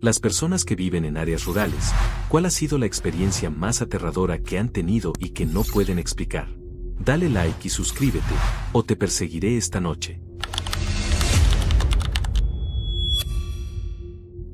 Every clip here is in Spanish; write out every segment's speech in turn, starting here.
Las personas que viven en áreas rurales, ¿cuál ha sido la experiencia más aterradora que han tenido y que no pueden explicar? Dale like y suscríbete, o te perseguiré esta noche.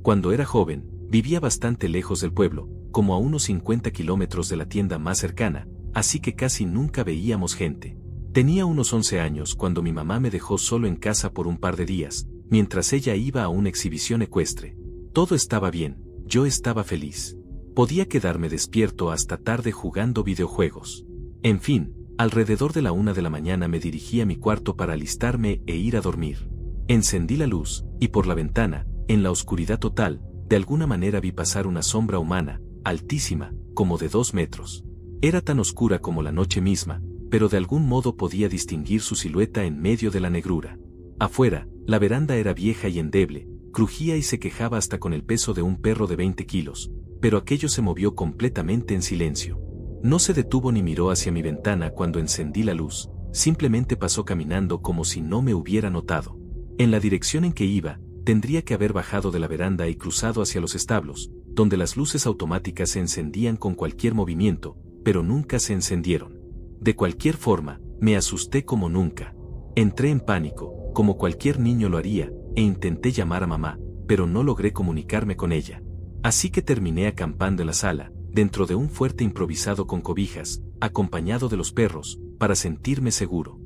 Cuando era joven, vivía bastante lejos del pueblo, como a unos 50 kilómetros de la tienda más cercana, así que casi nunca veíamos gente. Tenía unos 11 años cuando mi mamá me dejó solo en casa por un par de días, mientras ella iba a una exhibición ecuestre. Todo estaba bien, yo estaba feliz. Podía quedarme despierto hasta tarde jugando videojuegos. En fin, alrededor de la 1 de la mañana me dirigí a mi cuarto para alistarme e ir a dormir. Encendí la luz, y por la ventana, en la oscuridad total, de alguna manera vi pasar una sombra humana, altísima, como de 2 metros. Era tan oscura como la noche misma, pero de algún modo podía distinguir su silueta en medio de la negrura. Afuera, la veranda era vieja y endeble, crujía y se quejaba hasta con el peso de un perro de 20 kilos, pero aquello se movió completamente en silencio. No se detuvo ni miró hacia mi ventana cuando encendí la luz, simplemente pasó caminando como si no me hubiera notado. En la dirección en que iba, tendría que haber bajado de la veranda y cruzado hacia los establos, donde las luces automáticas se encendían con cualquier movimiento, pero nunca se encendieron. De cualquier forma, me asusté como nunca. Entré en pánico, como cualquier niño lo haría, e intenté llamar a mamá, pero no logré comunicarme con ella. Así que terminé acampando en la sala, dentro de un fuerte improvisado con cobijas, acompañado de los perros, para sentirme seguro.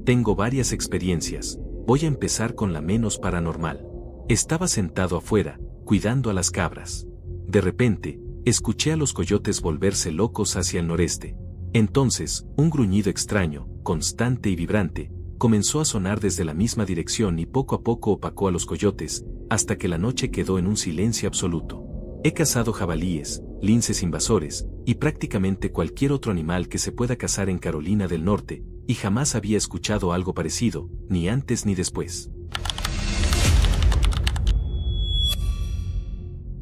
Tengo varias experiencias, voy a empezar con la menos paranormal. Estaba sentado afuera, cuidando a las cabras. De repente, escuché a los coyotes volverse locos hacia el noreste. Entonces, un gruñido extraño, constante y vibrante, comenzó a sonar desde la misma dirección y poco a poco opacó a los coyotes, hasta que la noche quedó en un silencio absoluto. He cazado jabalíes, linces invasores, y prácticamente cualquier otro animal que se pueda cazar en Carolina del Norte, y jamás había escuchado algo parecido, ni antes ni después.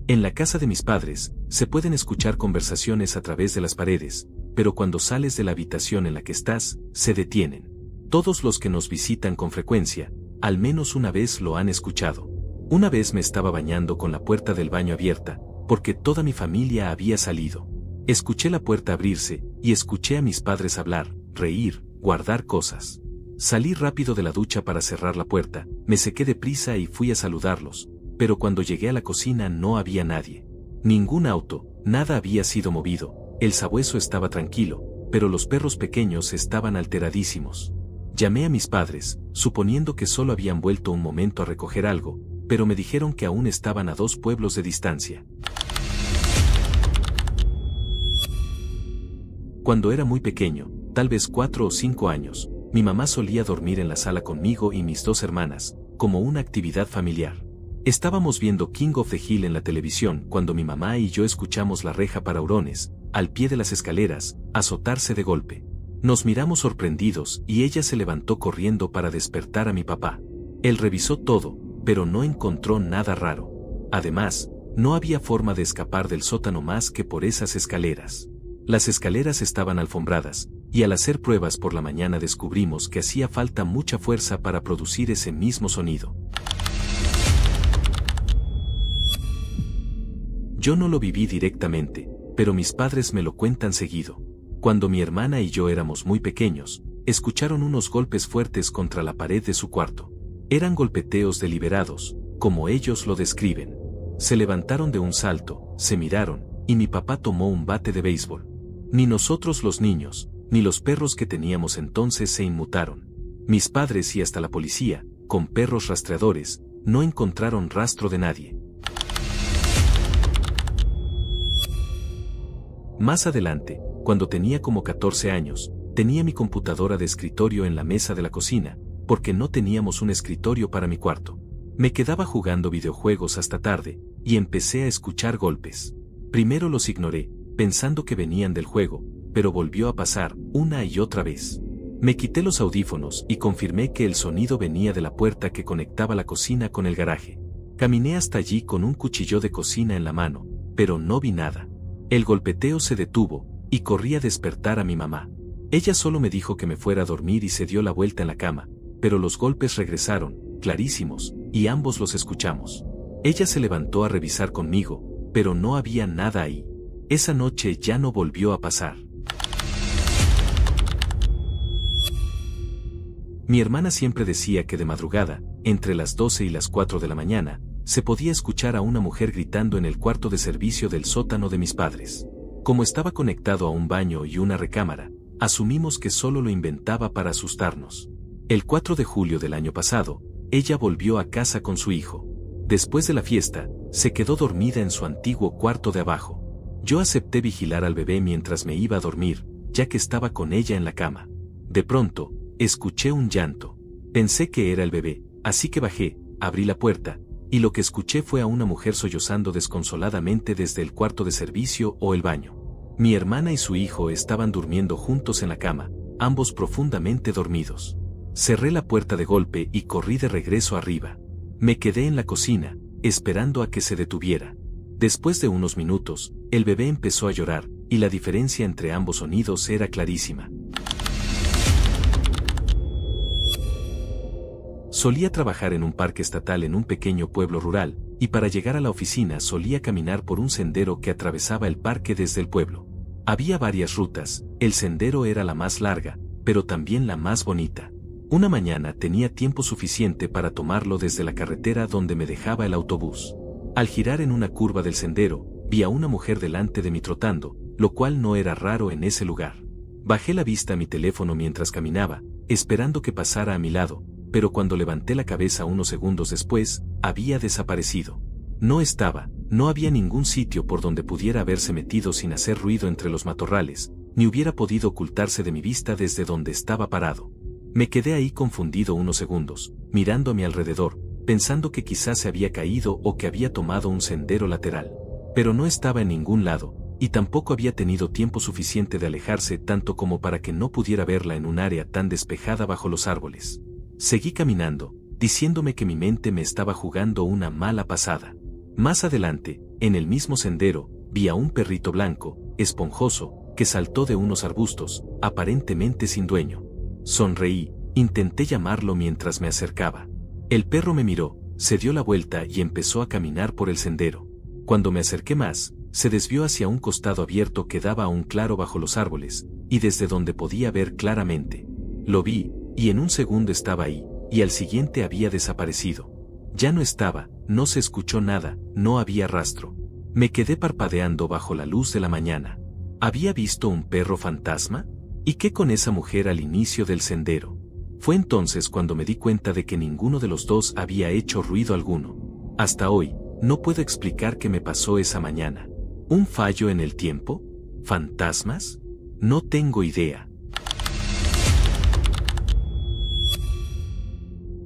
En la casa de mis padres, se pueden escuchar conversaciones a través de las paredes, pero cuando sales de la habitación en la que estás, se detienen. Todos los que nos visitan con frecuencia, al menos una vez lo han escuchado. Una vez me estaba bañando con la puerta del baño abierta, porque toda mi familia había salido. Escuché la puerta abrirse, y escuché a mis padres hablar, reír, guardar cosas. Salí rápido de la ducha para cerrar la puerta, me sequé deprisa y fui a saludarlos, pero cuando llegué a la cocina no había nadie. Ningún auto, nada había sido movido, el sabueso estaba tranquilo, pero los perros pequeños estaban alteradísimos. Llamé a mis padres, suponiendo que solo habían vuelto un momento a recoger algo, pero me dijeron que aún estaban a 2 pueblos de distancia. Cuando era muy pequeño, tal vez 4 o 5 años, mi mamá solía dormir en la sala conmigo y mis 2 hermanas, como una actividad familiar. Estábamos viendo King of the Hill en la televisión cuando mi mamá y yo escuchamos la reja para hurones, al pie de las escaleras, azotarse de golpe. Nos miramos sorprendidos y ella se levantó corriendo para despertar a mi papá. Él revisó todo, pero no encontró nada raro. Además, no había forma de escapar del sótano más que por esas escaleras. Las escaleras estaban alfombradas, y al hacer pruebas por la mañana descubrimos que hacía falta mucha fuerza para producir ese mismo sonido. Yo no lo viví directamente, pero mis padres me lo cuentan seguido. Cuando mi hermana y yo éramos muy pequeños, escucharon unos golpes fuertes contra la pared de su cuarto. Eran golpeteos deliberados, como ellos lo describen. Se levantaron de un salto, se miraron, y mi papá tomó un bate de béisbol. Ni nosotros los niños, ni los perros que teníamos entonces se inmutaron. Mis padres y hasta la policía, con perros rastreadores, no encontraron rastro de nadie. Más adelante, cuando tenía como 14 años, tenía mi computadora de escritorio en la mesa de la cocina, porque no teníamos un escritorio para mi cuarto. Me quedaba jugando videojuegos hasta tarde, y empecé a escuchar golpes. Primero los ignoré, pensando que venían del juego, pero volvió a pasar, una y otra vez. Me quité los audífonos y confirmé que el sonido venía de la puerta que conectaba la cocina con el garaje. Caminé hasta allí con un cuchillo de cocina en la mano, pero no vi nada. El golpeteo se detuvo, y corrí a despertar a mi mamá. Ella solo me dijo que me fuera a dormir y se dio la vuelta en la cama, pero los golpes regresaron, clarísimos, y ambos los escuchamos. Ella se levantó a revisar conmigo, pero no había nada ahí. Esa noche ya no volvió a pasar. Mi hermana siempre decía que de madrugada, entre las 12 y las 4 de la mañana, se podía escuchar a una mujer gritando en el cuarto de servicio del sótano de mis padres. Como estaba conectado a un baño y una recámara, asumimos que solo lo inventaba para asustarnos. El 4 de julio del año pasado, ella volvió a casa con su hijo. Después de la fiesta, se quedó dormida en su antiguo cuarto de abajo. Yo acepté vigilar al bebé mientras me iba a dormir, ya que estaba con ella en la cama. De pronto, escuché un llanto. Pensé que era el bebé, así que bajé, abrí la puerta, y lo que escuché fue a una mujer sollozando desconsoladamente desde el cuarto de servicio o el baño. Mi hermana y su hijo estaban durmiendo juntos en la cama, ambos profundamente dormidos. Cerré la puerta de golpe y corrí de regreso arriba. Me quedé en la cocina, esperando a que se detuviera. Después de unos minutos, el bebé empezó a llorar, y la diferencia entre ambos sonidos era clarísima. Solía trabajar en un parque estatal en un pequeño pueblo rural, y para llegar a la oficina solía caminar por un sendero que atravesaba el parque desde el pueblo. Había varias rutas, el sendero era la más larga, pero también la más bonita. Una mañana tenía tiempo suficiente para tomarlo desde la carretera donde me dejaba el autobús. Al girar en una curva del sendero, vi a una mujer delante de mí trotando, lo cual no era raro en ese lugar. Bajé la vista a mi teléfono mientras caminaba, esperando que pasara a mi lado, pero cuando levanté la cabeza unos segundos después, había desaparecido. No había ningún sitio por donde pudiera haberse metido sin hacer ruido entre los matorrales, ni hubiera podido ocultarse de mi vista desde donde estaba parado. Me quedé ahí confundido unos segundos, mirando a mi alrededor, pensando que quizás se había caído o que había tomado un sendero lateral. Pero no estaba en ningún lado, y tampoco había tenido tiempo suficiente de alejarse tanto como para que no pudiera verla en un área tan despejada bajo los árboles. Seguí caminando, diciéndome que mi mente me estaba jugando una mala pasada. Más adelante, en el mismo sendero, vi a un perrito blanco, esponjoso, que saltó de unos arbustos, aparentemente sin dueño. Sonreí, intenté llamarlo mientras me acercaba. El perro me miró, se dio la vuelta y empezó a caminar por el sendero. Cuando me acerqué más, se desvió hacia un costado abierto que daba a un claro bajo los árboles, y desde donde podía ver claramente. Lo vi, y en un segundo estaba ahí, y al siguiente había desaparecido. Ya no estaba, no se escuchó nada, no había rastro. Me quedé parpadeando bajo la luz de la mañana. ¿Había visto un perro fantasma? ¿Y qué con esa mujer al inicio del sendero? Fue entonces cuando me di cuenta de que ninguno de los dos había hecho ruido alguno. Hasta hoy, no puedo explicar qué me pasó esa mañana. ¿Un fallo en el tiempo? ¿Fantasmas? No tengo idea.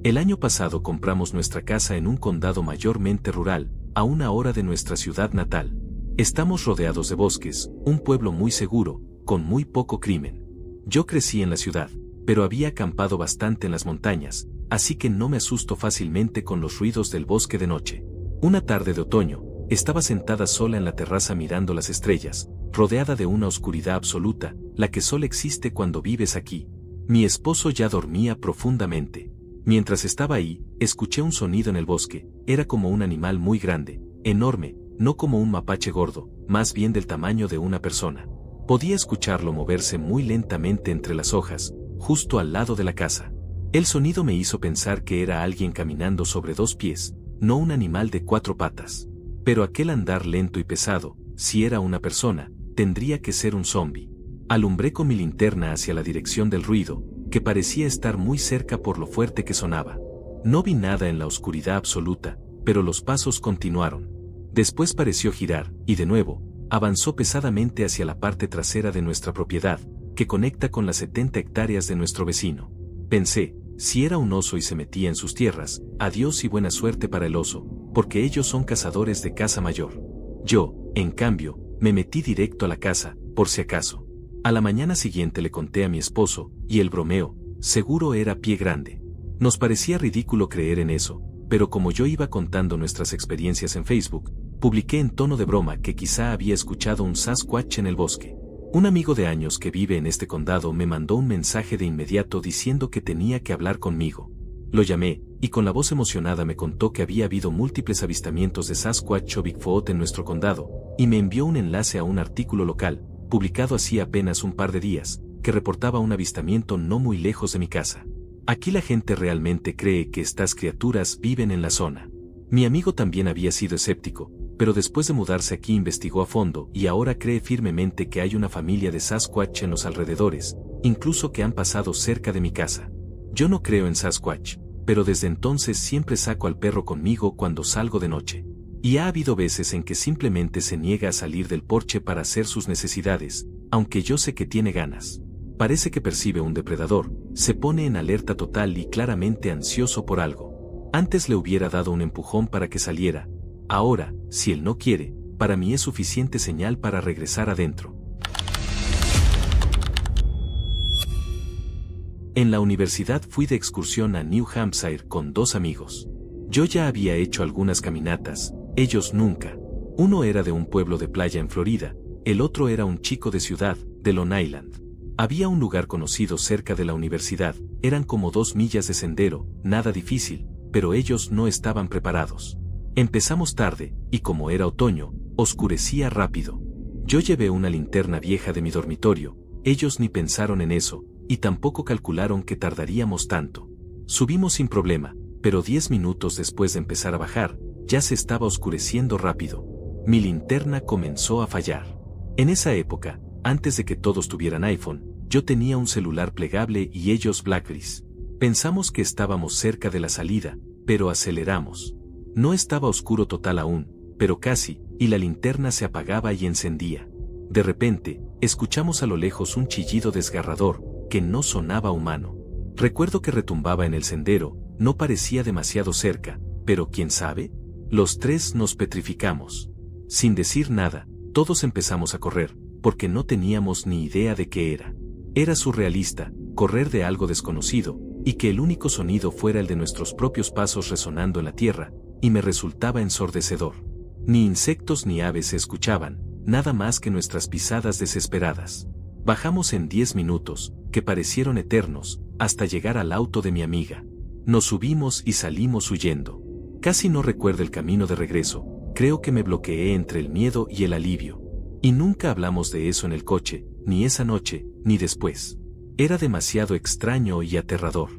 El año pasado compramos nuestra casa en un condado mayormente rural, a una hora de nuestra ciudad natal. Estamos rodeados de bosques, un pueblo muy seguro, con muy poco crimen. Yo crecí en la ciudad, pero había acampado bastante en las montañas, así que no me asusto fácilmente con los ruidos del bosque de noche. Una tarde de otoño, estaba sentada sola en la terraza mirando las estrellas, rodeada de una oscuridad absoluta, la que solo existe cuando vives aquí. Mi esposo ya dormía profundamente. Mientras estaba ahí, escuché un sonido en el bosque, era como un animal muy grande, enorme, no como un mapache gordo, más bien del tamaño de una persona. Podía escucharlo moverse muy lentamente entre las hojas, justo al lado de la casa. El sonido me hizo pensar que era alguien caminando sobre dos pies, no un animal de cuatro patas. Pero aquel andar lento y pesado, si era una persona, tendría que ser un zombi. Alumbré con mi linterna hacia la dirección del ruido, que parecía estar muy cerca por lo fuerte que sonaba. No vi nada en la oscuridad absoluta, pero los pasos continuaron. Después pareció girar, y de nuevo, avanzó pesadamente hacia la parte trasera de nuestra propiedad, que conecta con las 70 hectáreas de nuestro vecino. Pensé, si era un oso y se metía en sus tierras, adiós y buena suerte para el oso, porque ellos son cazadores de caza mayor. Yo, en cambio, me metí directo a la casa, por si acaso. A la mañana siguiente le conté a mi esposo, y él bromeó, seguro era pie grande. Nos parecía ridículo creer en eso, pero como yo iba contando nuestras experiencias en Facebook, publiqué en tono de broma que quizá había escuchado un Sasquatch en el bosque. Un amigo de años que vive en este condado me mandó un mensaje de inmediato diciendo que tenía que hablar conmigo. Lo llamé, y con la voz emocionada me contó que había habido múltiples avistamientos de Sasquatch o Bigfoot en nuestro condado, y me envió un enlace a un artículo local, publicado hacía apenas un par de días, que reportaba un avistamiento no muy lejos de mi casa. Aquí la gente realmente cree que estas criaturas viven en la zona. Mi amigo también había sido escéptico, pero después de mudarse aquí investigó a fondo y ahora cree firmemente que hay una familia de Sasquatch en los alrededores, incluso que han pasado cerca de mi casa. Yo no creo en Sasquatch, pero desde entonces siempre saco al perro conmigo cuando salgo de noche. Y ha habido veces en que simplemente se niega a salir del porche para hacer sus necesidades, aunque yo sé que tiene ganas. Parece que percibe un depredador, se pone en alerta total y claramente ansioso por algo. Antes le hubiera dado un empujón para que saliera. Ahora, si él no quiere, para mí es suficiente señal para regresar adentro. En la universidad fui de excursión a New Hampshire con 2 amigos. Yo ya había hecho algunas caminatas, ellos nunca. Uno era de un pueblo de playa en Florida, el otro era un chico de ciudad, de Long Island. Había un lugar conocido cerca de la universidad, eran como 2 millas de sendero, nada difícil, pero ellos no estaban preparados. Empezamos tarde, y como era otoño, oscurecía rápido. Yo llevé una linterna vieja de mi dormitorio, ellos ni pensaron en eso, y tampoco calcularon que tardaríamos tanto. Subimos sin problema, pero 10 minutos después de empezar a bajar, ya se estaba oscureciendo rápido. Mi linterna comenzó a fallar. En esa época, antes de que todos tuvieran iPhone, yo tenía un celular plegable y ellos Blackberries. Pensamos que estábamos cerca de la salida, pero aceleramos. No estaba oscuro total aún, pero casi, y la linterna se apagaba y encendía. De repente, escuchamos a lo lejos un chillido desgarrador, que no sonaba humano. Recuerdo que retumbaba en el sendero, no parecía demasiado cerca, pero ¿quién sabe? Los 3 nos petrificamos. Sin decir nada, todos empezamos a correr, porque no teníamos ni idea de qué era. Era surrealista, correr de algo desconocido, y que el único sonido fuera el de nuestros propios pasos resonando en la tierra, y me resultaba ensordecedor. Ni insectos ni aves se escuchaban, nada más que nuestras pisadas desesperadas. Bajamos en 10 minutos, que parecieron eternos, hasta llegar al auto de mi amiga. Nos subimos y salimos huyendo. Casi no recuerdo el camino de regreso, creo que me bloqueé entre el miedo y el alivio. Y nunca hablamos de eso en el coche, ni esa noche, ni después. Era demasiado extraño y aterrador.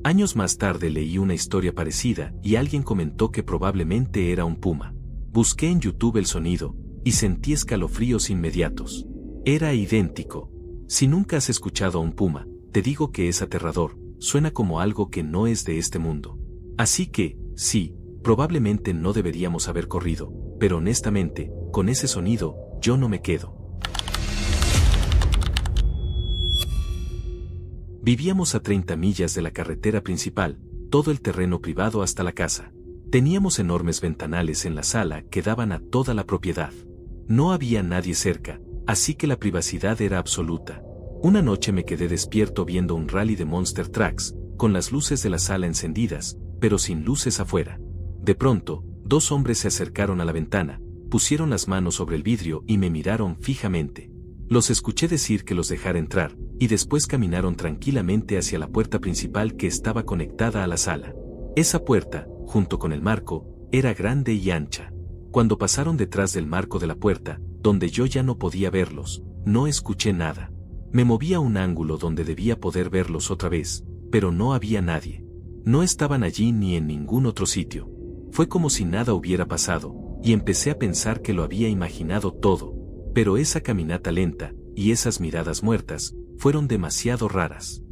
Años más tarde leí una historia parecida y alguien comentó que probablemente era un puma. Busqué en YouTube el sonido, y sentí escalofríos inmediatos. Era idéntico. Si nunca has escuchado a un puma, te digo que es aterrador, suena como algo que no es de este mundo. Así que, sí, probablemente no deberíamos haber corrido, pero honestamente, con ese sonido, yo no me quedo. Vivíamos a 30 millas de la carretera principal, todo el terreno privado hasta la casa. Teníamos enormes ventanales en la sala que daban a toda la propiedad. No había nadie cerca, así que la privacidad era absoluta. Una noche me quedé despierto viendo un rally de Monster Trucks, con las luces de la sala encendidas, pero sin luces afuera. De pronto, 2 hombres se acercaron a la ventana, pusieron las manos sobre el vidrio y me miraron fijamente. Los escuché decir que los dejara entrar, y después caminaron tranquilamente hacia la puerta principal que estaba conectada a la sala. Esa puerta, junto con el marco, era grande y ancha. Cuando pasaron detrás del marco de la puerta, donde yo ya no podía verlos, no escuché nada. Me moví a un ángulo donde debía poder verlos otra vez, pero no había nadie. No estaban allí ni en ningún otro sitio. Fue como si nada hubiera pasado, y empecé a pensar que lo había imaginado todo. Pero esa caminata lenta, y esas miradas muertas, fueron demasiado raras.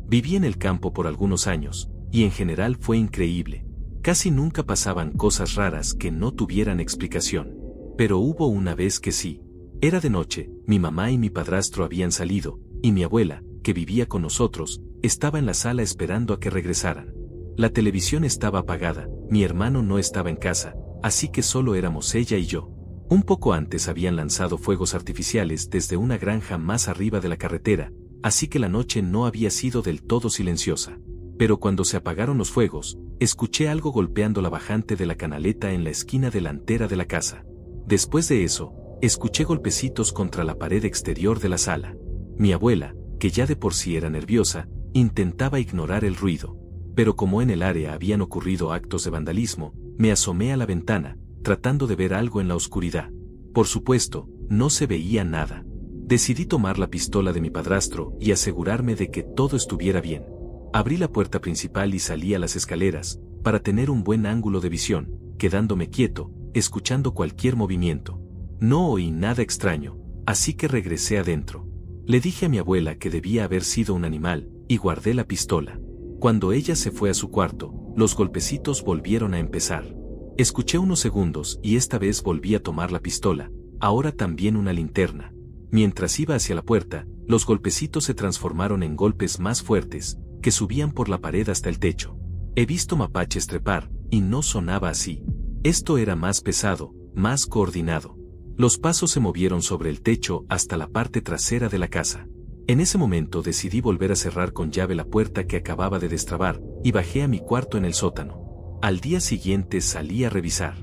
Viví en el campo por algunos años, y en general fue increíble. Casi nunca pasaban cosas raras que no tuvieran explicación. Pero hubo una vez que sí. Era de noche, mi mamá y mi padrastro habían salido, y mi abuela, que vivía con nosotros, estaba en la sala esperando a que regresaran. La televisión estaba apagada, mi hermano no estaba en casa, así que solo éramos ella y yo. Un poco antes habían lanzado fuegos artificiales desde una granja más arriba de la carretera, así que la noche no había sido del todo silenciosa. Pero cuando se apagaron los fuegos, escuché algo golpeando la bajante de la canaleta en la esquina delantera de la casa. Después de eso, escuché golpecitos contra la pared exterior de la sala. Mi abuela, que ya de por sí era nerviosa, intentaba ignorar el ruido. Pero como en el área habían ocurrido actos de vandalismo, me asomé a la ventana, tratando de ver algo en la oscuridad. Por supuesto, no se veía nada. Decidí tomar la pistola de mi padrastro y asegurarme de que todo estuviera bien. Abrí la puerta principal y salí a las escaleras, para tener un buen ángulo de visión, quedándome quieto, escuchando cualquier movimiento. No oí nada extraño, así que regresé adentro. Le dije a mi abuela que debía haber sido un animal, y guardé la pistola. Cuando ella se fue a su cuarto, los golpecitos volvieron a empezar. Escuché unos segundos y esta vez volví a tomar la pistola, ahora también una linterna. Mientras iba hacia la puerta, los golpecitos se transformaron en golpes más fuertes, que subían por la pared hasta el techo. He visto mapaches trepar, y no sonaba así. Esto era más pesado, más coordinado. Los pasos se movieron sobre el techo hasta la parte trasera de la casa. En ese momento decidí volver a cerrar con llave la puerta que acababa de destrabar, y bajé a mi cuarto en el sótano. Al día siguiente salí a revisar.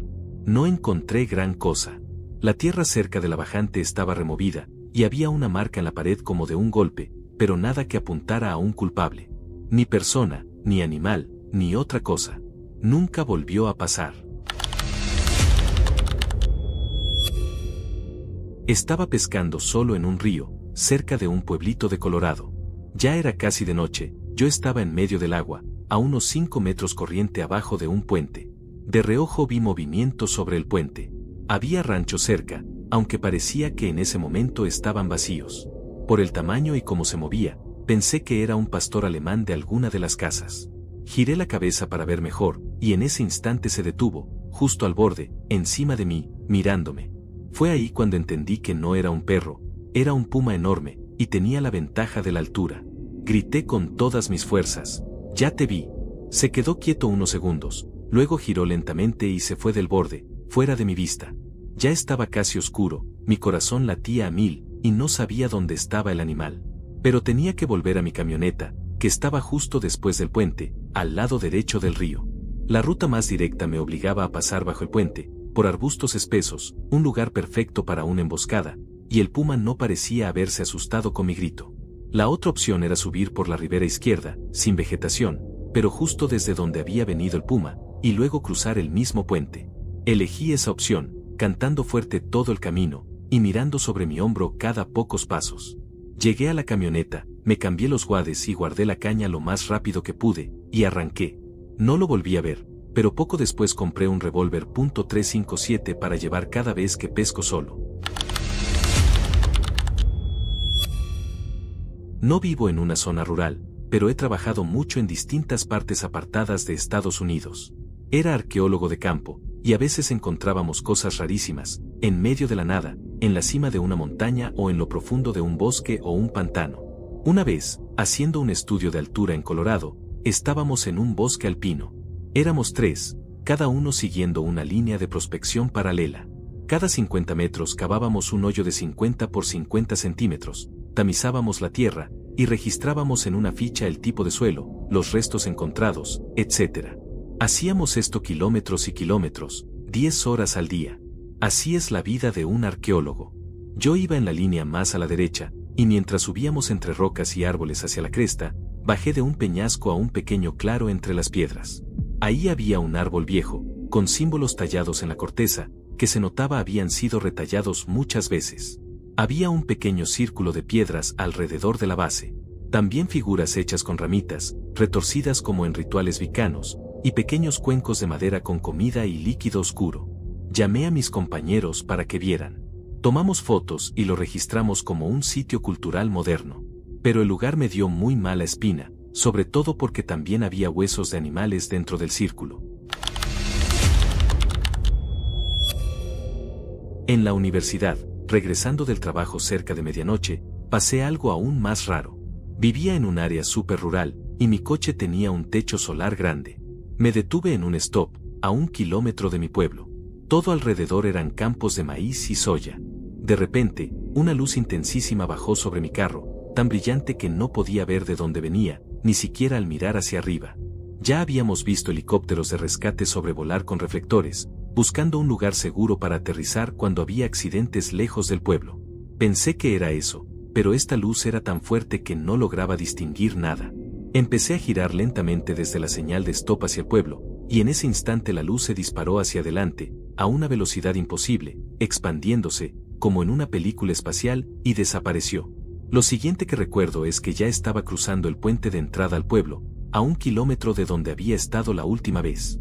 No encontré gran cosa. La tierra cerca de la bajante estaba removida, y había una marca en la pared como de un golpe, pero nada que apuntara a un culpable. Ni persona, ni animal, ni otra cosa. Nunca volvió a pasar. Estaba pescando solo en un río, cerca de un pueblito de Colorado. Ya era casi de noche, yo estaba en medio del agua, a unos 5 metros corriente abajo de un puente. De reojo vi movimiento sobre el puente. Había ranchos cerca, aunque parecía que en ese momento estaban vacíos. Por el tamaño y cómo se movía, pensé que era un pastor alemán de alguna de las casas. Giré la cabeza para ver mejor, y en ese instante se detuvo, justo al borde, encima de mí, mirándome. Fue ahí cuando entendí que no era un perro, era un puma enorme, y tenía la ventaja de la altura. Grité con todas mis fuerzas. «¡Ya te vi!». Se quedó quieto unos segundos, luego giró lentamente y se fue del borde, fuera de mi vista. Ya estaba casi oscuro, mi corazón latía a 1000, y no sabía dónde estaba el animal. Pero tenía que volver a mi camioneta, que estaba justo después del puente, al lado derecho del río. La ruta más directa me obligaba a pasar bajo el puente, por arbustos espesos, un lugar perfecto para una emboscada, y el puma no parecía haberse asustado con mi grito. La otra opción era subir por la ribera izquierda, sin vegetación, pero justo desde donde había venido el puma, y luego cruzar el mismo puente. Elegí esa opción, cantando fuerte todo el camino, y mirando sobre mi hombro cada pocos pasos. Llegué a la camioneta, me cambié los guades y guardé la caña lo más rápido que pude, y arranqué. No lo volví a ver, pero poco después compré un revólver .357 para llevar cada vez que pesco solo. No vivo en una zona rural, pero he trabajado mucho en distintas partes apartadas de Estados Unidos. Era arqueólogo de campo, y a veces encontrábamos cosas rarísimas, en medio de la nada, en la cima de una montaña o en lo profundo de un bosque o un pantano. Una vez, haciendo un estudio de altura en Colorado, estábamos en un bosque alpino. Éramos 3, cada uno siguiendo una línea de prospección paralela. Cada 50 metros cavábamos un hoyo de 50 por 50 centímetros, tamizábamos la tierra, y registrábamos en una ficha el tipo de suelo, los restos encontrados, etc. Hacíamos esto kilómetros y kilómetros, 10 horas al día. Así es la vida de un arqueólogo. Yo iba en la línea más a la derecha, y mientras subíamos entre rocas y árboles hacia la cresta, bajé de un peñasco a un pequeño claro entre las piedras. Ahí había un árbol viejo, con símbolos tallados en la corteza, que se notaba habían sido retallados muchas veces. Había un pequeño círculo de piedras alrededor de la base. También figuras hechas con ramitas, retorcidas como en rituales wicanos, y pequeños cuencos de madera con comida y líquido oscuro. Llamé a mis compañeros para que vieran. Tomamos fotos y lo registramos como un sitio cultural moderno. Pero el lugar me dio muy mala espina, sobre todo porque también había huesos de animales dentro del círculo. En la universidad, regresando del trabajo cerca de medianoche, pasé algo aún más raro. Vivía en un área súper rural, y mi coche tenía un techo solar grande. Me detuve en un stop, a 1 kilómetro de mi pueblo. Todo alrededor eran campos de maíz y soya. De repente, una luz intensísima bajó sobre mi carro, tan brillante que no podía ver de dónde venía, ni siquiera al mirar hacia arriba. Ya habíamos visto helicópteros de rescate sobrevolar con reflectores, buscando un lugar seguro para aterrizar cuando había accidentes lejos del pueblo. Pensé que era eso, pero esta luz era tan fuerte que no lograba distinguir nada. Empecé a girar lentamente desde la señal de stop hacia el pueblo, y en ese instante la luz se disparó hacia adelante, a una velocidad imposible, expandiéndose, como en una película espacial, y desapareció. Lo siguiente que recuerdo es que ya estaba cruzando el puente de entrada al pueblo, a 1 kilómetro de donde había estado la última vez.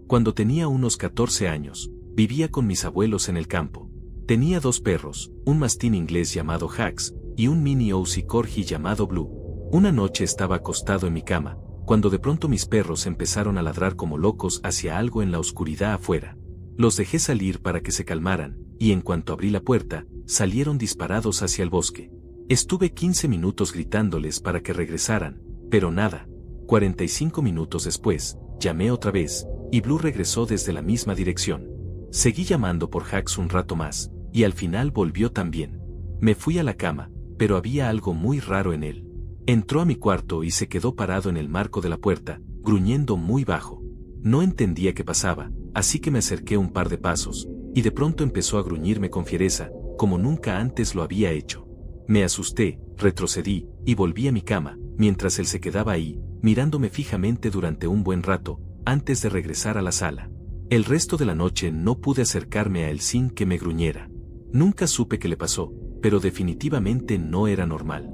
Cuando tenía unos 14 años, vivía con mis abuelos en el campo. Tenía 2 perros, un mastín inglés llamado Hax, y un mini Aussie Corgi llamado Blue. Una noche estaba acostado en mi cama, cuando de pronto mis perros empezaron a ladrar como locos hacia algo en la oscuridad afuera. Los dejé salir para que se calmaran, y en cuanto abrí la puerta, salieron disparados hacia el bosque. Estuve 15 minutos gritándoles para que regresaran, pero nada. 45 minutos después, llamé otra vez, y Blue regresó desde la misma dirección. Seguí llamando por Hax un rato más, y al final volvió también. Me fui a la cama, pero había algo muy raro en él. Entró a mi cuarto y se quedó parado en el marco de la puerta, gruñendo muy bajo. No entendía qué pasaba, así que me acerqué un par de pasos, y de pronto empezó a gruñirme con fiereza, como nunca antes lo había hecho. Me asusté, retrocedí, y volví a mi cama, mientras él se quedaba ahí, mirándome fijamente durante un buen rato, antes de regresar a la sala. El resto de la noche no pude acercarme a él sin que me gruñera. Nunca supe qué le pasó, pero definitivamente no era normal.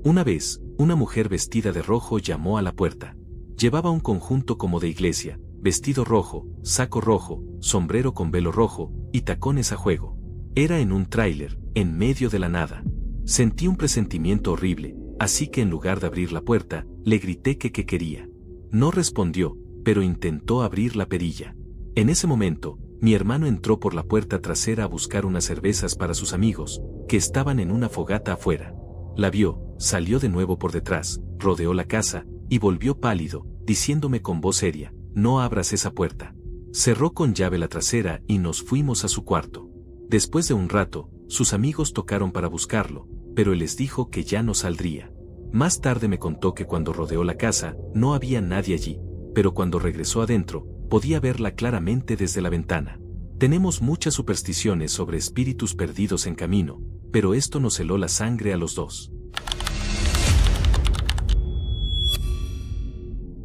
Una vez, una mujer vestida de rojo llamó a la puerta. Llevaba un conjunto como de iglesia, vestido rojo, saco rojo, sombrero con velo rojo, y tacones a juego. Era en un tráiler, en medio de la nada. Sentí un presentimiento horrible, así que en lugar de abrir la puerta, le grité que qué quería. No respondió, pero intentó abrir la perilla. En ese momento, mi hermano entró por la puerta trasera a buscar unas cervezas para sus amigos, que estaban en una fogata afuera. La vio, salió de nuevo por detrás, rodeó la casa, y volvió pálido, diciéndome con voz seria, «No abras esa puerta». Cerró con llave la trasera y nos fuimos a su cuarto. Después de un rato, sus amigos tocaron para buscarlo, pero él les dijo que ya no saldría. Más tarde me contó que cuando rodeó la casa, no había nadie allí, pero cuando regresó adentro, podía verla claramente desde la ventana. Tenemos muchas supersticiones sobre espíritus perdidos en camino, pero esto nos heló la sangre a los dos.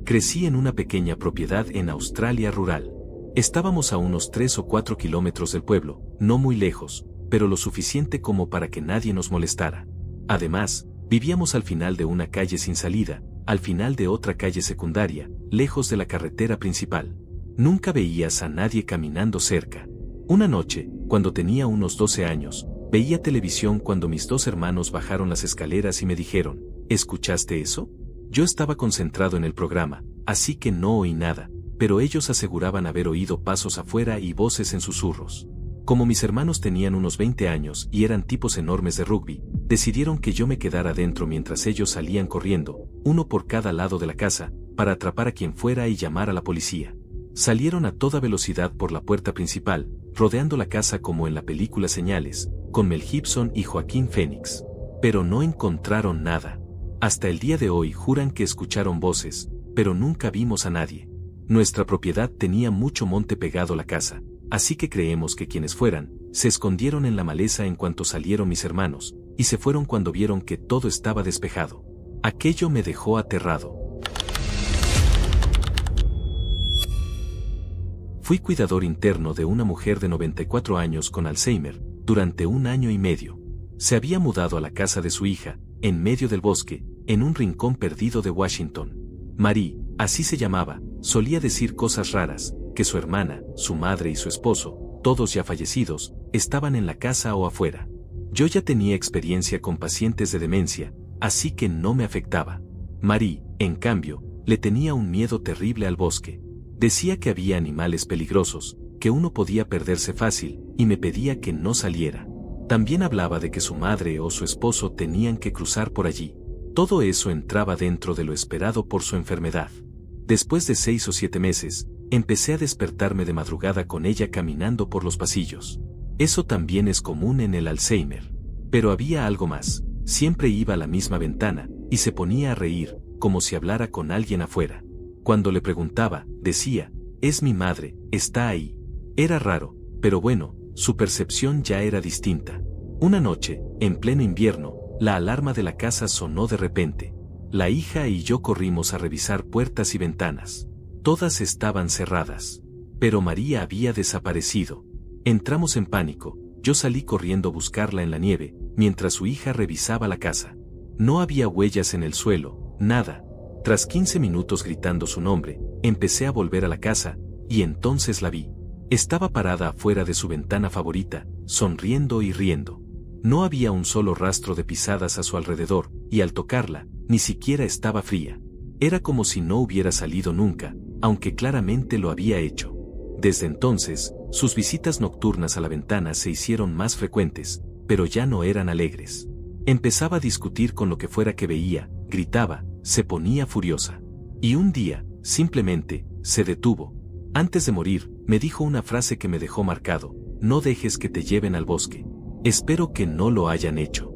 Crecí en una pequeña propiedad en Australia rural. Estábamos a unos 3 o 4 kilómetros del pueblo, no muy lejos, pero lo suficiente como para que nadie nos molestara. Además, vivíamos al final de una calle sin salida, al final de otra calle secundaria, lejos de la carretera principal. Nunca veías a nadie caminando cerca. Una noche, cuando tenía unos 12 años, veía televisión cuando mis 2 hermanos bajaron las escaleras y me dijeron, ¿escuchaste eso? Yo estaba concentrado en el programa, así que no oí nada, pero ellos aseguraban haber oído pasos afuera y voces en susurros. Como mis hermanos tenían unos 20 años y eran tipos enormes de rugby, decidieron que yo me quedara dentro mientras ellos salían corriendo, uno por cada lado de la casa, para atrapar a quien fuera y llamar a la policía. Salieron a toda velocidad por la puerta principal, rodeando la casa como en la película Señales, con Mel Gibson y Joaquín Phoenix. Pero no encontraron nada. Hasta el día de hoy juran que escucharon voces, pero nunca vimos a nadie. Nuestra propiedad tenía mucho monte pegado a la casa, así que creemos que quienes fueran, se escondieron en la maleza en cuanto salieron mis hermanos, y se fueron cuando vieron que todo estaba despejado. Aquello me dejó aterrado. Fui cuidador interno de una mujer de 94 años con Alzheimer, durante 1 año y medio. Se había mudado a la casa de su hija, en medio del bosque, en un rincón perdido de Washington. Marie, así se llamaba, solía decir cosas raras, que su hermana, su madre y su esposo, todos ya fallecidos, estaban en la casa o afuera. Yo ya tenía experiencia con pacientes de demencia, así que no me afectaba. Marie, en cambio, le tenía un miedo terrible al bosque. Decía que había animales peligrosos, que uno podía perderse fácil, y me pedía que no saliera. También hablaba de que su madre o su esposo tenían que cruzar por allí. Todo eso entraba dentro de lo esperado por su enfermedad. Después de 6 o 7 meses, empecé a despertarme de madrugada con ella caminando por los pasillos. Eso también es común en el Alzheimer. Pero había algo más. Siempre iba a la misma ventana, y se ponía a reír, como si hablara con alguien afuera. Cuando le preguntaba, decía, Es mi madre, está ahí. Era raro, pero bueno, su percepción ya era distinta. Una noche, en pleno invierno, la alarma de la casa sonó de repente. La hija y yo corrimos a revisar puertas y ventanas. Todas estaban cerradas. Pero María había desaparecido. Entramos en pánico. Yo salí corriendo a buscarla en la nieve, mientras su hija revisaba la casa. No había huellas en el suelo, nada. Tras 15 minutos gritando su nombre, empecé a volver a la casa, y entonces la vi. Estaba parada afuera de su ventana favorita, sonriendo y riendo. No había un solo rastro de pisadas a su alrededor, y al tocarla, ni siquiera estaba fría. Era como si no hubiera salido nunca, aunque claramente lo había hecho. Desde entonces, sus visitas nocturnas a la ventana se hicieron más frecuentes, pero ya no eran alegres. Empezaba a discutir con lo que fuera que veía, gritaba, se ponía furiosa. Y un día, simplemente, se detuvo. Antes de morir, me dijo una frase que me dejó marcado: no dejes que te lleven al bosque. Espero que no lo hayan hecho.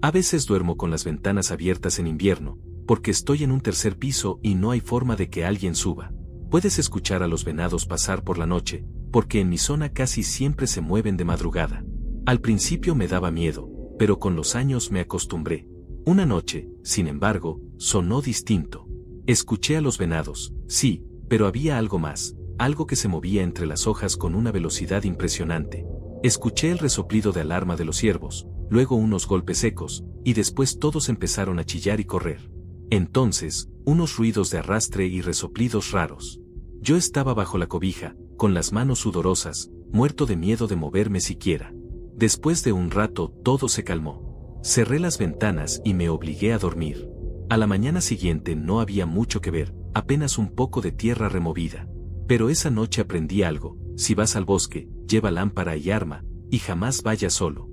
A veces duermo con las ventanas abiertas en invierno, porque estoy en un tercer piso y no hay forma de que alguien suba. Puedes escuchar a los venados pasar por la noche, porque en mi zona casi siempre se mueven de madrugada. Al principio me daba miedo, pero con los años me acostumbré. Una noche, sin embargo, sonó distinto. Escuché a los venados, sí, pero había algo más, algo que se movía entre las hojas con una velocidad impresionante. Escuché el resoplido de alarma de los ciervos, luego unos golpes secos, y después todos empezaron a chillar y correr. Entonces, unos ruidos de arrastre y resoplidos raros. Yo estaba bajo la cobija, con las manos sudorosas, muerto de miedo de moverme siquiera. Después de un rato todo se calmó. Cerré las ventanas y me obligué a dormir. A la mañana siguiente no había mucho que ver, apenas un poco de tierra removida. Pero esa noche aprendí algo: si vas al bosque, lleva lámpara y arma, y jamás vayas solo.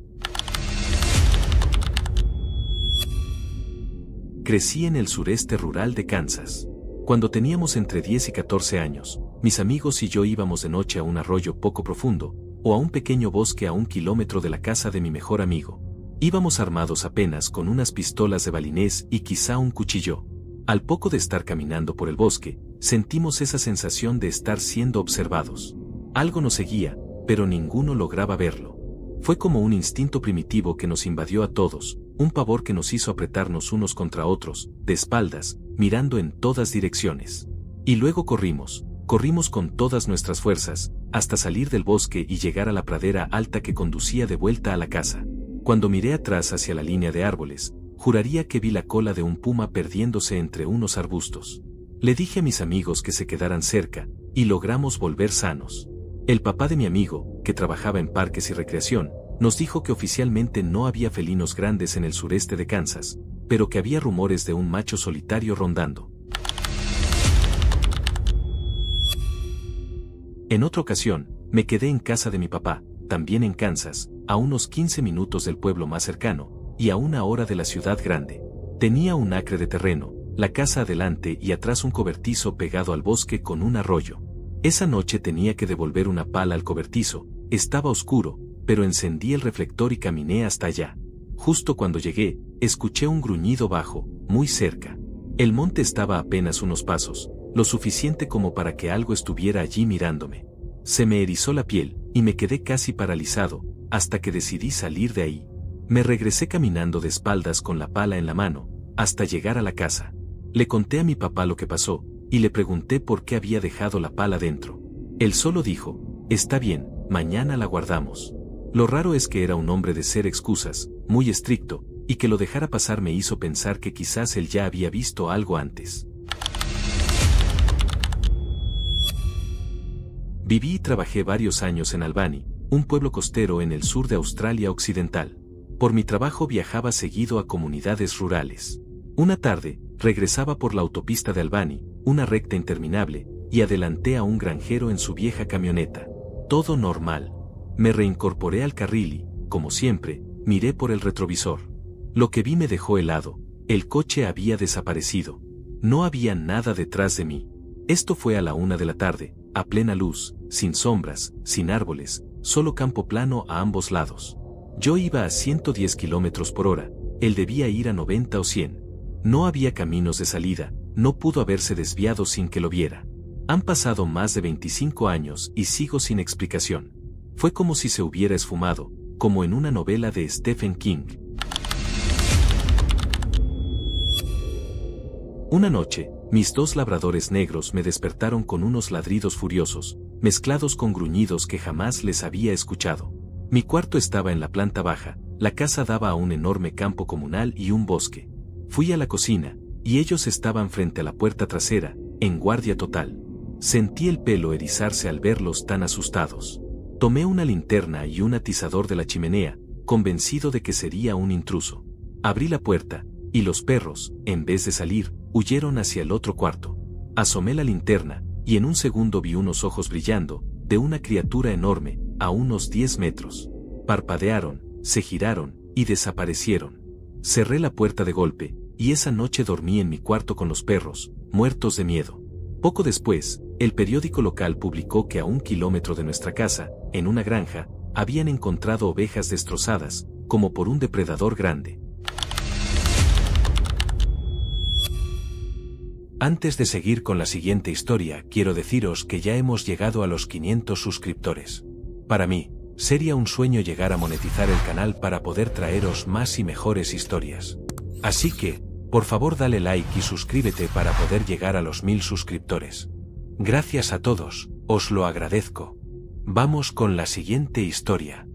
Crecí en el sureste rural de Kansas. Cuando teníamos entre 10 y 14 años, mis amigos y yo íbamos de noche a un arroyo poco profundo, o a un pequeño bosque a 1 kilómetro de la casa de mi mejor amigo. Íbamos armados apenas con unas pistolas de balinés y quizá un cuchillo. Al poco de estar caminando por el bosque, sentimos esa sensación de estar siendo observados. Algo nos seguía, pero ninguno lograba verlo. Fue como un instinto primitivo que nos invadió a todos, un pavor que nos hizo apretarnos unos contra otros, de espaldas, mirando en todas direcciones. Y luego corrimos con todas nuestras fuerzas, hasta salir del bosque y llegar a la pradera alta que conducía de vuelta a la casa. Cuando miré atrás hacia la línea de árboles, juraría que vi la cola de un puma perdiéndose entre unos arbustos. Le dije a mis amigos que se quedaran cerca, y logramos volver sanos. El papá de mi amigo, que trabajaba en parques y recreación, nos dijo que oficialmente no había felinos grandes en el sureste de Kansas, pero que había rumores de un macho solitario rondando. En otra ocasión, me quedé en casa de mi papá, también en Kansas, a unos 15 minutos del pueblo más cercano, y a 1 hora de la ciudad grande. Tenía un acre de terreno, la casa adelante y atrás un cobertizo pegado al bosque con un arroyo. Esa noche tenía que devolver una pala al cobertizo, estaba oscuro, pero encendí el reflector y caminé hasta allá. Justo cuando llegué, escuché un gruñido bajo, muy cerca. El monte estaba a apenas unos pasos, lo suficiente como para que algo estuviera allí mirándome. Se me erizó la piel, y me quedé casi paralizado, hasta que decidí salir de ahí. Me regresé caminando de espaldas con la pala en la mano, hasta llegar a la casa. Le conté a mi papá lo que pasó, y le pregunté por qué había dejado la pala dentro. Él solo dijo: está bien, mañana la guardamos. Lo raro es que era un hombre de ser excusas, muy estricto, y que lo dejara pasar me hizo pensar que quizás él ya había visto algo antes. Viví y trabajé varios años en Albany, un pueblo costero en el sur de Australia Occidental. Por mi trabajo viajaba seguido a comunidades rurales. Una tarde, regresaba por la autopista de Albany, una recta interminable, y adelanté a un granjero en su vieja camioneta. Todo normal. Me reincorporé al carril y, como siempre, miré por el retrovisor. Lo que vi me dejó helado. El coche había desaparecido. No había nada detrás de mí. Esto fue a la 1 de la tarde, a plena luz, sin sombras, sin árboles, solo campo plano a ambos lados. Yo iba a 110 kilómetros por hora, él debía ir a 90 o 100. No había caminos de salida, no pudo haberse desviado sin que lo viera. Han pasado más de 25 años y sigo sin explicación. Fue como si se hubiera esfumado, como en una novela de Stephen King. Una noche, mis 2 labradores negros me despertaron con unos ladridos furiosos, mezclados con gruñidos que jamás les había escuchado. Mi cuarto estaba en la planta baja, la casa daba a un enorme campo comunal y un bosque. Fui a la cocina, y ellos estaban frente a la puerta trasera, en guardia total. Sentí el pelo erizarse al verlos tan asustados. Tomé una linterna y un atizador de la chimenea, convencido de que sería un intruso. Abrí la puerta, y los perros, en vez de salir, huyeron hacia el otro cuarto. Asomé la linterna, y en un segundo vi unos ojos brillando, de una criatura enorme, a unos 10 metros. Parpadearon, se giraron, y desaparecieron. Cerré la puerta de golpe, y esa noche dormí en mi cuarto con los perros, muertos de miedo. Poco después, el periódico local publicó que a 1 kilómetro de nuestra casa, en una granja, habían encontrado ovejas destrozadas, como por un depredador grande. Antes de seguir con la siguiente historia, quiero deciros que ya hemos llegado a los 500 suscriptores. Para mí, sería un sueño llegar a monetizar el canal para poder traeros más y mejores historias. Así que, por favor dale like y suscríbete para poder llegar a los 1000 suscriptores. Gracias a todos, os lo agradezco. Vamos con la siguiente historia.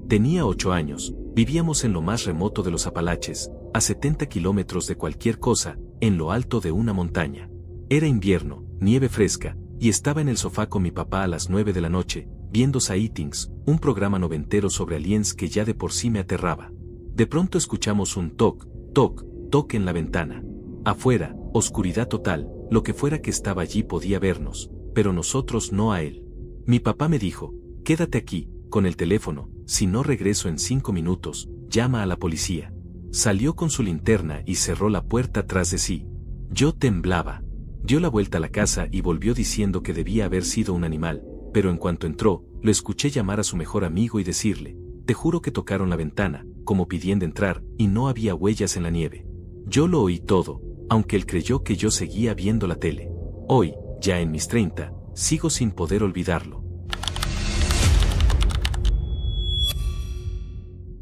Tenía 8 años, vivíamos en lo más remoto de los Apalaches, a 70 kilómetros de cualquier cosa, en lo alto de una montaña. Era invierno, nieve fresca, y estaba en el sofá con mi papá a las 9 de la noche, viendo Sightings, un programa noventero sobre aliens que ya de por sí me aterraba. De pronto escuchamos un toc, toc, toc en la ventana. Afuera, oscuridad total, lo que fuera que estaba allí podía vernos, pero nosotros no a él. Mi papá me dijo, quédate aquí, con el teléfono, si no regreso en 5 minutos, llama a la policía. Salió con su linterna y cerró la puerta tras de sí. Yo temblaba. Dio la vuelta a la casa y volvió diciendo que debía haber sido un animal, pero en cuanto entró, lo escuché llamar a su mejor amigo y decirle, te juro que tocaron la ventana, como pidiendo entrar, y no había huellas en la nieve. Yo lo oí todo, aunque él creyó que yo seguía viendo la tele. Hoy, ya en mis 30, sigo sin poder olvidarlo.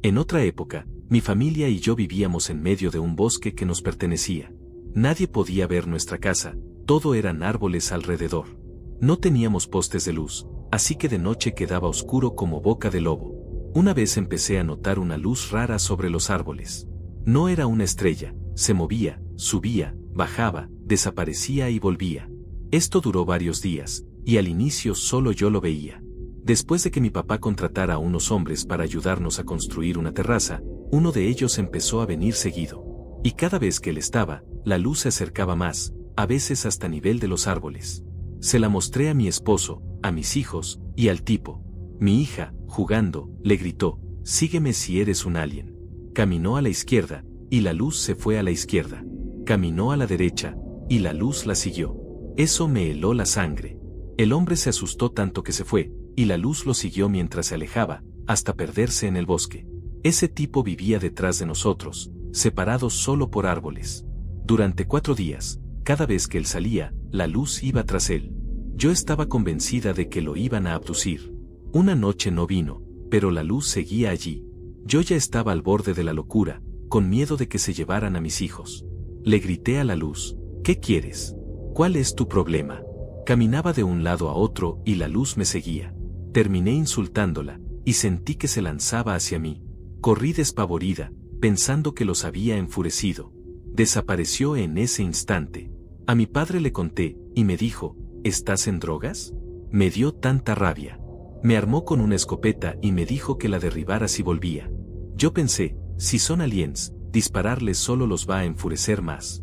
En otra época, mi familia y yo vivíamos en medio de un bosque que nos pertenecía. Nadie podía ver nuestra casa, todo eran árboles alrededor. No teníamos postes de luz, así que de noche quedaba oscuro como boca de lobo. Una vez empecé a notar una luz rara sobre los árboles. No era una estrella, se movía, subía, bajaba, desaparecía y volvía. Esto duró varios días, y al inicio solo yo lo veía. Después de que mi papá contratara a unos hombres para ayudarnos a construir una terraza, uno de ellos empezó a venir seguido. Y cada vez que él estaba, la luz se acercaba más, a veces hasta nivel de los árboles. Se la mostré a mi esposo, a mis hijos, y al tipo. Mi hija, jugando, le gritó, sígueme si eres un alien. Caminó a la izquierda, y la luz se fue a la izquierda. Caminó a la derecha, y la luz la siguió. Eso me heló la sangre. El hombre se asustó tanto que se fue, y la luz lo siguió mientras se alejaba, hasta perderse en el bosque. Ese tipo vivía detrás de nosotros, separados solo por árboles. Durante 4 días, cada vez que él salía, la luz iba tras él. Yo estaba convencida de que lo iban a abducir. Una noche no vino, pero la luz seguía allí. Yo ya estaba al borde de la locura, con miedo de que se llevaran a mis hijos. Le grité a la luz, ¿qué quieres? ¿Cuál es tu problema? Caminaba de un lado a otro y la luz me seguía. Terminé insultándola, y sentí que se lanzaba hacia mí. Corrí despavorida, pensando que los había enfurecido. Desapareció en ese instante. A mi padre le conté, y me dijo, ¿estás en drogas? Me dio tanta rabia. Me armó con una escopeta y me dijo que la derribara si volvía. Yo pensé, si son aliens, dispararles solo los va a enfurecer más.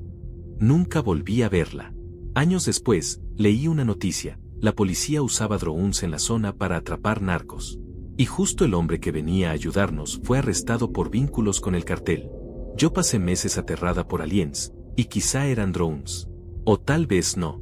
Nunca volví a verla. Años después, leí una noticia, la policía usaba drones en la zona para atrapar narcos. Y justo el hombre que venía a ayudarnos fue arrestado por vínculos con el cartel. Yo pasé meses aterrada por aliens, y quizá eran drones. O tal vez no.